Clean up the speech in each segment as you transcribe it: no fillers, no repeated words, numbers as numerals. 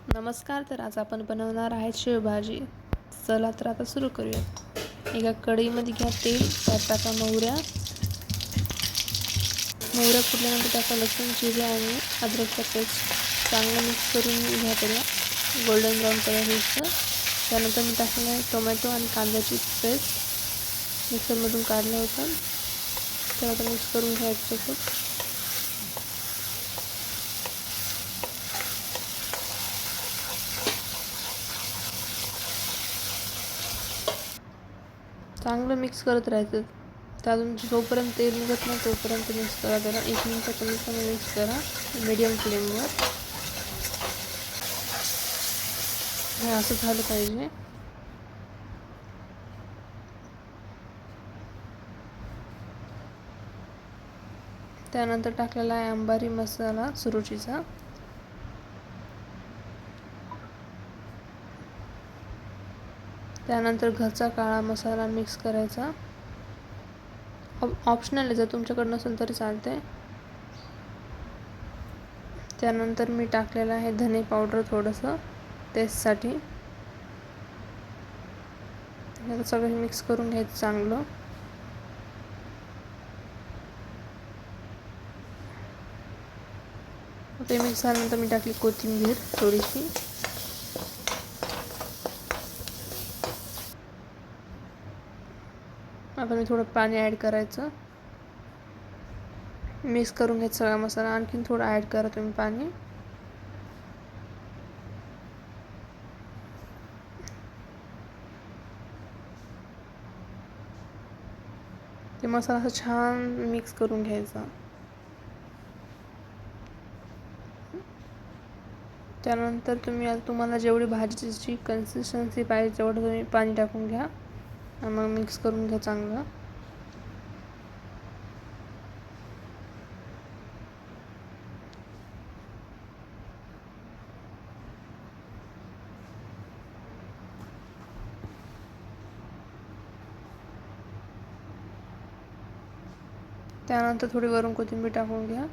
नमस्कार. तर आज आपण बनवणार आहे शेवभाजी. चला तर आता सुरू करूया. एका कढईमध्ये घ्या तेल, त्यात टाका मोहऱ्या फुटल्यानंतर टाका लसूण, जिरे आणि अद्रकचा पेस्ट. चांगलं मिक्स करून घ्या त्याला गोल्डन ब्राऊन कलर होईपर्यंत. त्यानंतर मी टाकलं आहे टोमॅटो आणि कांद्याची पेस्ट मिक्सरमधून काढलं होतं. त्याला आता मिक्स करून घ्यायचं खूप. चांगलं मिक्स करत राहायचं. त्यातून जोपर्यंत तेल निघत नाही तोपर्यंत मिक्स करा त्याला. 1 मिनिट कमी मिक्स करा मीडियम फ्लेमवर. हे असं झालं पाहिजे. त्यानंतर टाकलेला आहे अंबारी मसाला सुरुचीचा. त्यानंतर घरचा काळा मसाला मिक्स करायचा. ऑप्शनल आहे, जर तुमच्याकडे नसेल तरी चालते. त्यानंतर मी टाकलेलं आहे धने पावडर थोडंसं टेस्टसाठी. आता सगळं मिक्स करून घ्यायचं चांगलं. ते मिक्स झाल्यानंतर मी टाकली कोथिंबीर थोडीशी. आता मी थोडं पाणी ॲड करायचं. मिक्स करून घ्यायचं सगळा मसाला. आणखीन थोडं ॲड करा तुम्ही पाणी. ते मसाला असं छान मिक्स करून घ्यायचा. त्यानंतर तुम्हाला जेवढी भाजीची कन्सिस्टन्सी पाहिजे तेवढं तुम्ही पाणी टाकून घ्या आणि मग मिक्स करून घ्या चांगलं. त्यानंतर थोडी वरून कोथिंबीर टाकून घ्या.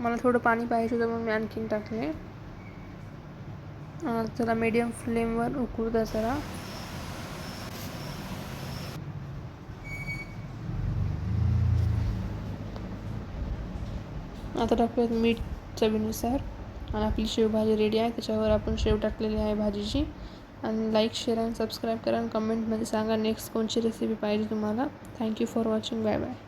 मला थोडं पाणी पाहिजे होतं म्हणून मी आणखीन टाकले. त्याला मीडियम फ्लेमवर उकळू द्या जरा. आता टाकूयात मीठ चवीनुसार. आणि आपली शेवभाजी रेडी आहे. त्याच्यावर आपण शेव टाकलेली आहे भाजीची. आणि लाईक, शेअर आणि सबस्क्राईब करा आणि कमेंटमध्ये सांगा नेक्स्ट कोणची रेसिपी पाहिजे तुम्हाला. Thank you for watching. Bye bye.